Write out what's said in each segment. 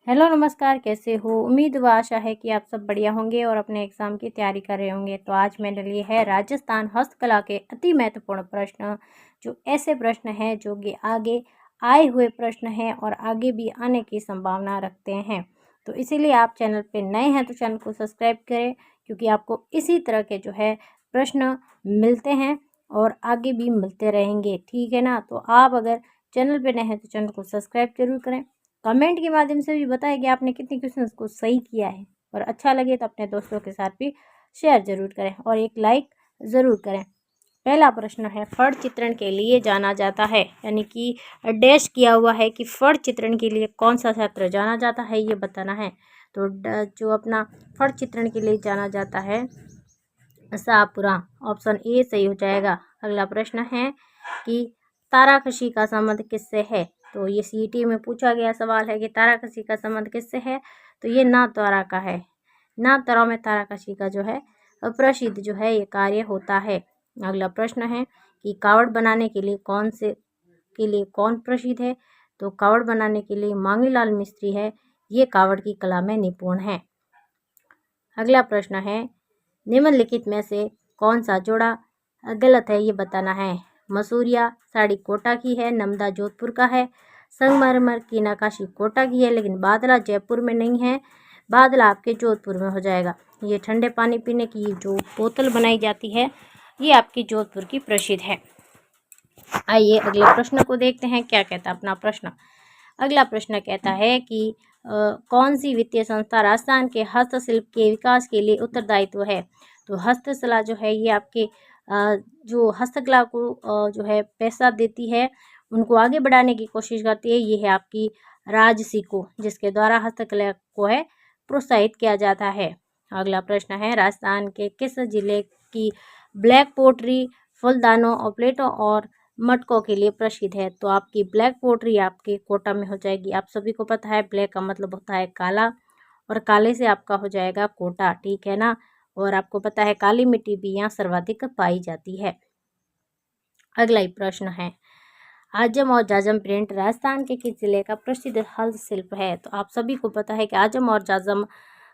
Hello नमस्कार, कैसे हो? उम्मीद व आशा है कि आप सब बढ़िया होंगे और अपने एग्ज़ाम की तैयारी कर रहे होंगे। तो आज मैंने लिए है राजस्थान हस्तकला के अति महत्वपूर्ण प्रश्न, जो ऐसे प्रश्न हैं जो कि आगे आए हुए प्रश्न हैं और आगे भी आने की संभावना रखते हैं। तो इसीलिए आप चैनल पे नए हैं तो चैनल को सब्सक्राइब करें, क्योंकि आपको इसी तरह के जो है प्रश्न मिलते हैं और आगे भी मिलते रहेंगे, ठीक है ना? तो आप अगर चैनल पे नए हैं तो चैनल को सब्सक्राइब जरूर करें। कमेंट के माध्यम से भी बताएं कि आपने कितने क्वेश्चंस को सही किया है, और अच्छा लगे तो अपने दोस्तों के साथ भी शेयर जरूर करें और एक लाइक ज़रूर करें। पहला प्रश्न है, फड़ चित्रण के लिए जाना जाता है, यानी कि डैश किया हुआ है कि फड़ चित्रण के लिए कौन सा क्षेत्र जाना जाता है, ये बताना है। तो जो अपना फड़ चित्रण के लिए जाना जाता है शाहपुरा, ऑप्शन ए सही हो जाएगा। अगला प्रश्न है कि ताराकशी का संबंध किससे है? तो ये सीईटी में पूछा गया सवाल है कि ताराकशी का संबंध किससे है, तो ये नाथद्वारा का है। नाथद्वारा में ताराकशी का जो है प्रसिद्ध जो है ये कार्य होता है। अगला प्रश्न है कि कावड़ बनाने के लिए कौन प्रसिद्ध है? तो कावड़ बनाने के लिए मांगीलाल मिस्त्री है, ये कावड़ की कला में निपुण है। अगला प्रश्न है, निम्नलिखित में से कौन सा जोड़ा गलत है, ये बताना है। मसूरिया साड़ी कोटा की है, नमदा जोधपुर का है। संगमरमर की नक्काशी कोटा की है, लेकिन बादला जयपुर में नहीं है, बादला आपके जोधपुर में हो जाएगा। ये ठंडे पानी पीने की जो बोतल बनाई जाती है, ये आपकी जोधपुर की प्रसिद्ध है। आइए अगले प्रश्न को देखते हैं, क्या कहता है अपना प्रश्न। अगला प्रश्न कहता है कि कौन सी वित्तीय संस्था राजस्थान के हस्तशिल्प के विकास के लिए उत्तरदायित्व है? तो हस्तकला जो है ये आपके जो हस्तकला को जो है पैसा देती है, उनको आगे बढ़ाने की कोशिश करती है, ये है आपकी राजसिको, जिसके द्वारा हस्तकला को है प्रोत्साहित किया जाता है। अगला प्रश्न है, राजस्थान के किस जिले की ब्लैक पोट्री फूलदानों और प्लेटों और मटकों के लिए प्रसिद्ध है? तो आपकी ब्लैक पोट्री आपके कोटा में हो जाएगी। आप सभी को पता है ब्लैक का मतलब होता है काला, और काले से आपका हो जाएगा कोटा, ठीक है ना? और आपको पता है काली मिट्टी भी यहाँ सर्वाधिक पाई जाती है। अगला ही प्रश्न है, आजम और जाजम प्रिंट राजस्थान के किस जिले का प्रसिद्ध हस्तशिल्प है? तो आप सभी को पता है कि आजम और जाजम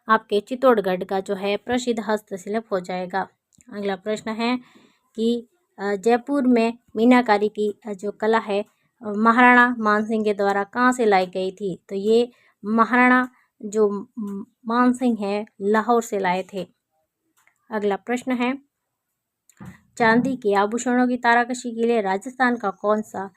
आपके चित्तौड़गढ़ का जो है प्रसिद्ध हस्तशिल्प हो जाएगा। अगला प्रश्न है कि जयपुर में मीनाकारी की जो कला है महाराणा मानसिंह के द्वारा कहाँ से लाई गई थी? तो ये महाराणा जो मानसिंह है लाहौर से लाए थे। अगला प्रश्न है, चांदी के आभूषणों की ताराकशी के लिए राजस्थान का कौन सा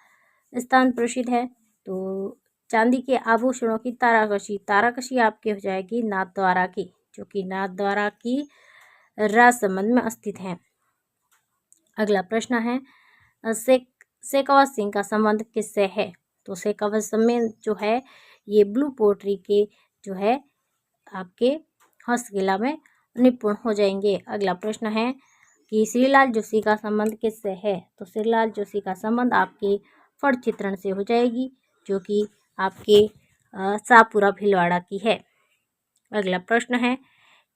स्थान प्रसिद्ध है? तो चांदी के आभूषणों की ताराकशी आपकी हो जाएगी नाथद्वारा की, जो कि नाथद्वारा की राजसमंद में स्थित है। अगला प्रश्न है, शेखावत सिंह का संबंध किससे है? तो शेखावत सिंह जो है ये ब्लू पोट्री के जो है आपके हस्तकला में निपुण हो जाएंगे। अगला प्रश्न है कि श्रीलाल जोशी का संबंध किससे है? तो श्रीलाल जोशी का संबंध आपके फड़ चित्रण से हो जाएगी, जो कि आपके शाहपुरा भीलवाड़ा की है। अगला प्रश्न है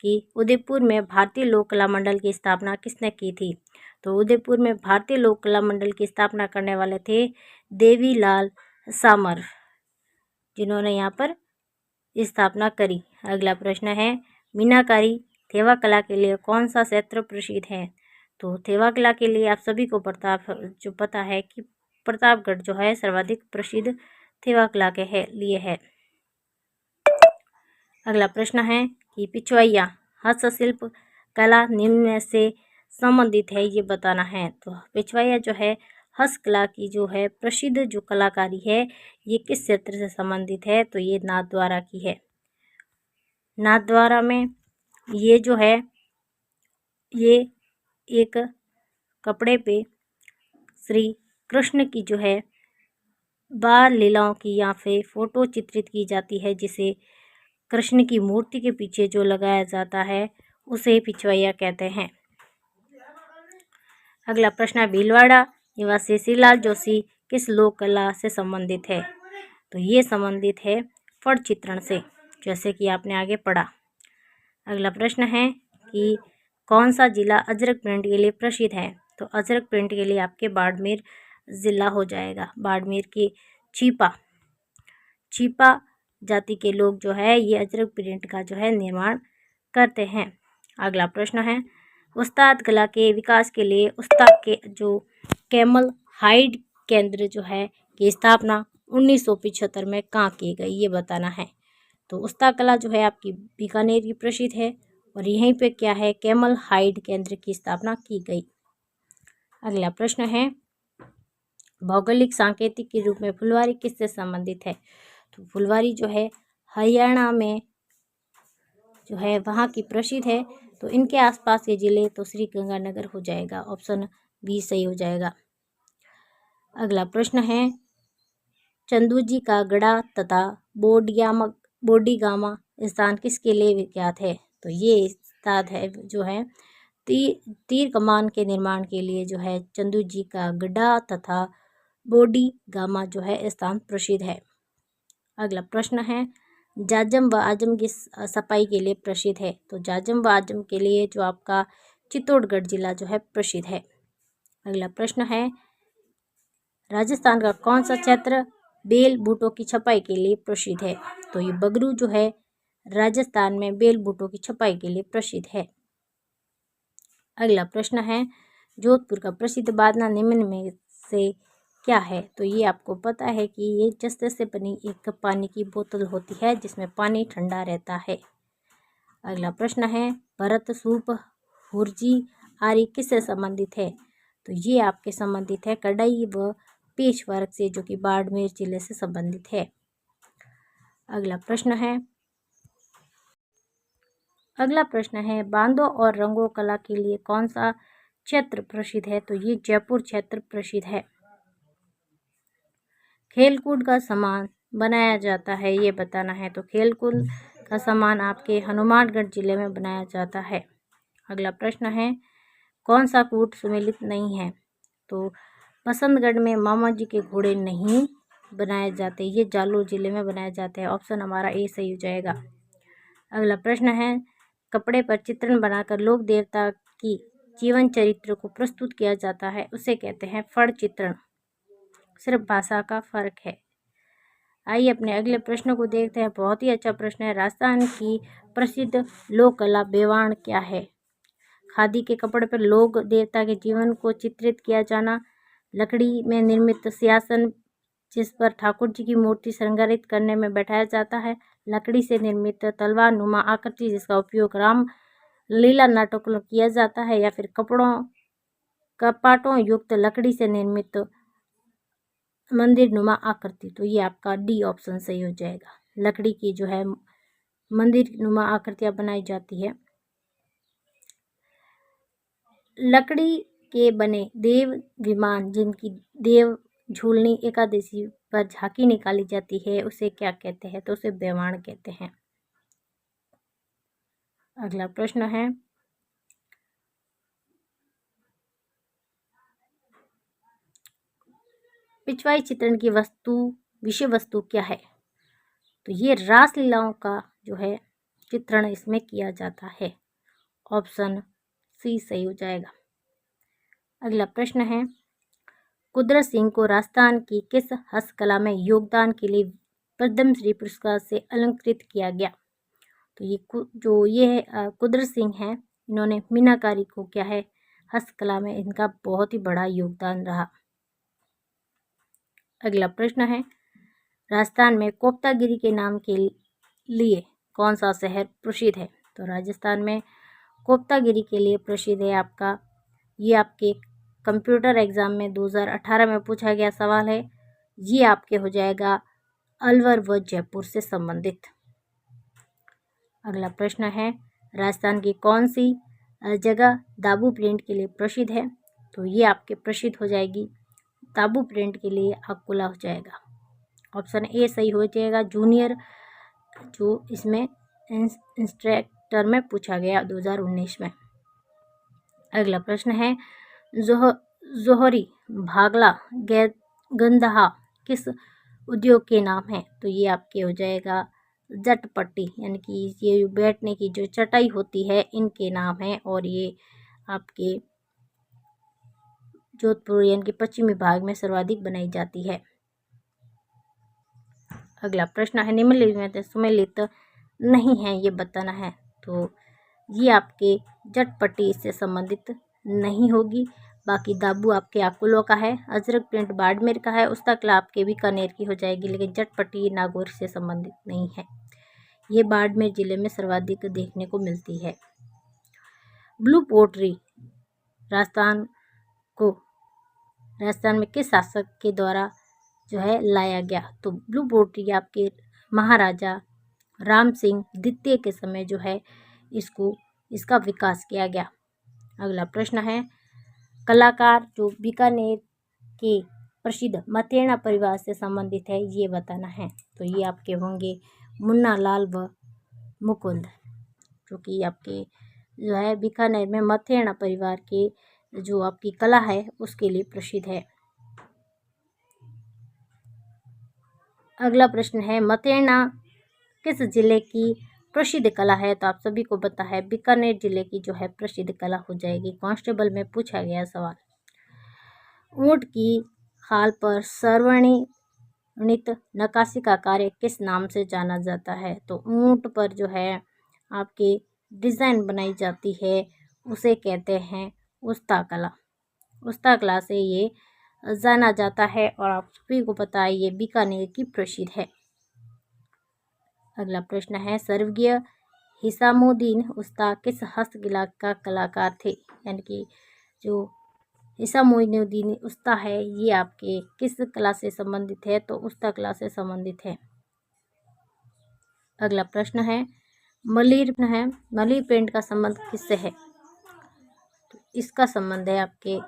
कि उदयपुर में भारतीय लोक कला मंडल की स्थापना किसने की थी? तो उदयपुर में भारतीय लोक कला मंडल की स्थापना करने वाले थे देवीलाल सामर, जिन्होंने यहाँ पर स्थापना करी। अगला प्रश्न है, मीनाकारी थेवा कला के लिए कौन सा क्षेत्र प्रसिद्ध है? तो थेवा कला के लिए आप सभी को पता है कि प्रतापगढ़ जो है सर्वाधिक प्रसिद्ध थेवा कला के लिए है। अगला प्रश्न है कि पिछवाइया हस्तशिल्प कला निम्न में से संबंधित है, ये बताना है। तो पिछवाइया जो है हस्तकला की जो है प्रसिद्ध जो कलाकारी है, ये किस क्षेत्र से संबंधित है? तो ये नाथद्वारा की है। नाथद्वारा में ये जो है ये एक कपड़े पे श्री कृष्ण की जो है बाल लीलाओं की यहाँ पे फोटो चित्रित की जाती है, जिसे कृष्ण की मूर्ति के पीछे जो लगाया जाता है उसे पिछवाइया कहते हैं। अगला प्रश्न, भीलवाड़ा निवासी श्रीलाल जोशी किस लोक कला से संबंधित है? तो ये संबंधित है फड़ चित्रण से, जैसे कि आपने आगे पढ़ा। अगला प्रश्न है कि कौन सा जिला अजरक प्रिंट के लिए प्रसिद्ध है? तो अजरक प्रिंट के लिए आपके बाड़मेर ज़िला हो जाएगा। बाड़मेर की छिपा जाति के लोग जो है ये अजरक प्रिंट का जो है निर्माण करते हैं। अगला प्रश्न है, उस्ताद कला के विकास के लिए उस्ताद के जो कैमल हाइड केंद्र जो है की स्थापना 1975 में कहाँ की गई, ये बताना है। तो उस्ताद कला जो है आपकी बीकानेर की प्रसिद्ध है और यहीं पे क्या है, कैमल हाइड केंद्र की स्थापना की गई। अगला प्रश्न है, भौगोलिक सांकेतिक के रूप में फुलवारी किससे संबंधित है। तो फुलवारी जो है हरियाणा में जो है वहाँ की प्रसिद्ध है। तो इनके आसपास के जिले तो श्री गंगानगर हो जाएगा, ऑप्शन बी सही हो जाएगा। अगला प्रश्न है, चंदूजी का गढ़ा तथा बोडीगामा स्थान किसके लिए विख्यात है। तो ये स्थान है जो है तीर कमान के निर्माण के लिए जो है चंदू जी का गड्ढा तथा बोडी गामा जो है स्थान प्रसिद्ध है। अगला प्रश्न है, जाजम व आजम की सफाई के लिए प्रसिद्ध है। तो जाजम व आजम के लिए जो आपका चित्तौड़गढ़ जिला जो है प्रसिद्ध है। अगला प्रश्न है, राजस्थान का कौन सा क्षेत्र बेल बूटों की छपाई के लिए प्रसिद्ध है। तो ये बगरू जो है राजस्थान में बेल बूटों की छपाई के लिए प्रसिद्ध है। अगला प्रश्न है, जोधपुर का प्रसिद्ध बादना निम्न में से क्या है। तो ये आपको पता है कि ये जस्ते से बनी एक पानी की बोतल होती है जिसमें पानी ठंडा रहता है। अगला प्रश्न है, भरत सूप हुर्जी आदि किससे संबंधित है। तो ये आपके संबंधित है कढ़ाई व पेच वर्क से, जो कि बाड़मेर जिले से संबंधित है। अगला प्रश्न है, बांधों और रंगों कला के लिए कौन सा क्षेत्र प्रसिद्ध है। तो ये जयपुर क्षेत्र प्रसिद्ध है। खेलकूद का सामान बनाया जाता है, ये बताना है। तो खेलकूद का सामान आपके हनुमानगढ़ जिले में बनाया जाता है। अगला प्रश्न है, कौन सा कूट सुमेलित नहीं है। तो बसंतगढ़ में मामा जी के घोड़े नहीं बनाए जाते, ये जालोर जिले में बनाए जाते हैं, ऑप्शन हमारा ए सही हो जाएगा। अगला प्रश्न है, कपड़े पर चित्रण बनाकर लोक देवता की जीवन चरित्र को प्रस्तुत किया जाता है, उसे कहते हैं फड़ चित्रण। सिर्फ भाषा का फर्क है। आइए अपने अगले प्रश्न को देखते हैं। बहुत ही अच्छा प्रश्न है, राजस्थान की प्रसिद्ध लोक कला बेवाण क्या है। खादी के कपड़े पर लोक देवता के जीवन को चित्रित किया जाना, लकड़ी में निर्मित सिंहासन जिस पर ठाकुर जी की मूर्ति श्रृंगारित करने में बैठाया जाता है, लकड़ी से निर्मित तलवार नुमा आकृति जिसका उपयोग राम लीला नाटक में किया जाता है, या फिर कपाटों युक्त लकड़ी से निर्मित मंदिर नुमा आकृति। तो ये आपका डी ऑप्शन सही हो जाएगा। लकड़ी की जो है मंदिर नुमा आकृतियां बनाई जाती है। लकड़ी के बने देव विमान जिनकी देव झूलनी एकादशी पर झांकी निकाली जाती है, उसे क्या कहते हैं। तो उसे बेवाण कहते हैं। अगला प्रश्न है, पिछवाई चित्रण की विषय वस्तु क्या है। तो ये रासलीलाओं का जो है चित्रण इसमें किया जाता है, ऑप्शन सी सही हो जाएगा। अगला प्रश्न है, कुदरत सिंह को राजस्थान की किस हस्तकला में योगदान के लिए पद्मश्री पुरस्कार से अलंकृत किया गया। तो ये कुदरत सिंह हैं, इन्होंने मीनाकारी को क्या है हस्तकला में इनका बहुत ही बड़ा योगदान रहा। अगला प्रश्न है, राजस्थान में कोप्तागिरी के नाम के लिए कौन सा शहर प्रसिद्ध है। तो राजस्थान में कोप्तागिरी के लिए प्रसिद्ध है आपका, ये आपके कंप्यूटर एग्जाम में 2018 में पूछा गया सवाल है, ये आपके हो जाएगा अलवर व जयपुर से संबंधित। अगला प्रश्न है, राजस्थान की कौन सी जगह दाबू प्रिंट के लिए प्रसिद्ध है। तो ये आपके प्रसिद्ध हो जाएगी दाबू प्रिंट के लिए अकोला हो जाएगा, ऑप्शन ए सही हो जाएगा। जूनियर जो इसमें इंस्ट्रक्टर में पूछा गया 2019 में। अगला प्रश्न है, जोहरी भागला गंदहा किस उद्योग के नाम है। तो ये आपके हो जाएगा जटपट्टी, यानी कि ये बैठने की जो चटाई होती है इनके नाम है, और ये आपके जोधपुर यानी कि पश्चिमी भाग में सर्वाधिक बनाई जाती है। अगला प्रश्न है निम्नलिखित में से सुमेलित नहीं है, ये बताना है। तो ये आपके जटपटी इससे संबंधित नहीं होगी। बाकी दाबू आपके आकुलों का है, अजरक प्रिंट बाड़मेर का है, उस्ताकला आपके बीकानेर की हो जाएगी, लेकिन जटपटी नागौर से संबंधित नहीं है। ये बाड़मेर जिले में सर्वाधिक देखने को मिलती है। ब्लू पोट्री राजस्थान में किस शासक के द्वारा जो है लाया गया? तो ब्लू पोट्री आपके महाराजा राम सिंह द्वितीय के समय जो है इसका विकास किया गया। अगला प्रश्न है कलाकार जो बीकानेर के प्रसिद्ध मथेना परिवार से संबंधित है, ये बताना है। तो ये आपके होंगे मुन्ना लाल व मुकुंद, जो कि आपके जो है बीकानेर में मथेना परिवार के जो आपकी कला है उसके लिए प्रसिद्ध है। अगला प्रश्न है मथेना किस जिले की प्रसिद्ध कला है? तो आप सभी को पता है बीकानेर जिले की जो है प्रसिद्ध कला हो जाएगी। कांस्टेबल में पूछा गया सवाल। ऊंट की खाल पर सर्वनित नक्काशी का कार्य किस नाम से जाना जाता है? तो ऊंट पर जो है आपके डिज़ाइन बनाई जाती है उसे कहते हैं उस्ता कला। उस्ता कला से ये जाना जाता है और आप सभी को पता है ये बीकानेर की प्रसिद्ध है। अगला प्रश्न है स्वर्गीय हिसामुद्दीन उस्ता किस हस्तकला का कलाकार थे? यानी कि जो हिसामुद्दीन उस्ता है ये आपके किस कला से संबंधित है? तो उस्ता कला से संबंधित है। अगला प्रश्न है मलिर पेंट का संबंध किससे है? तो इसका संबंध है आपके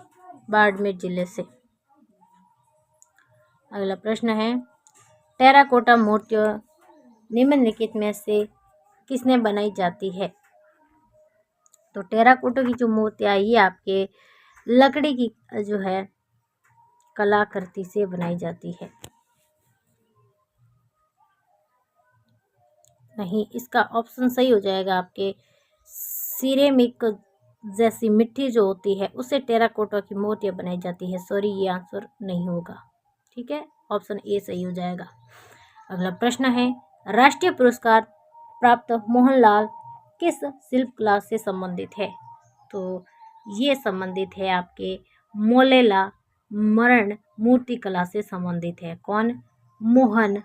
बाड़मेर जिले से। अगला प्रश्न है टेराकोटा मूर्तियाँ निम्नलिखित में से किसने बनाई जाती है? तो टेराकोटा की जो मूर्तियाँ ये आपके लकड़ी की जो है कलाकृति से बनाई जाती है। नहीं, इसका ऑप्शन सही हो जाएगा आपके सिरेमिक जैसी मिट्टी जो होती है उससे टेराकोटा की मूर्तियाँ बनाई जाती है। सॉरी, ये आंसर नहीं होगा। ठीक है, ऑप्शन ए सही हो जाएगा। अगला प्रश्न है राष्ट्रीय पुरस्कार प्राप्त मोहनलाल किस शिल्प कला से संबंधित है? तो ये संबंधित है आपके मोलेला मरण मूर्ति कला से संबंधित है। कौन? मोहन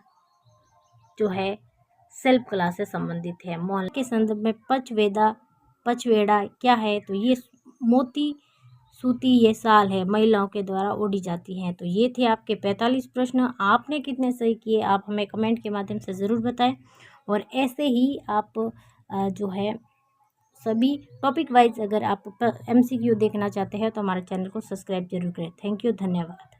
जो है शिल्प कला से संबंधित है। मोहन के संदर्भ में पचवेड़ा क्या है? तो ये मोती सूती ये शाल है, महिलाओं के द्वारा ओढ़ी जाती हैं। तो ये थे आपके 45 प्रश्न। आपने कितने सही किए आप हमें कमेंट के माध्यम से ज़रूर बताएं और ऐसे ही आप जो है सभी टॉपिक वाइज अगर आप MCQ देखना चाहते हैं तो हमारे चैनल को सब्सक्राइब जरूर करें। थैंक यू, धन्यवाद।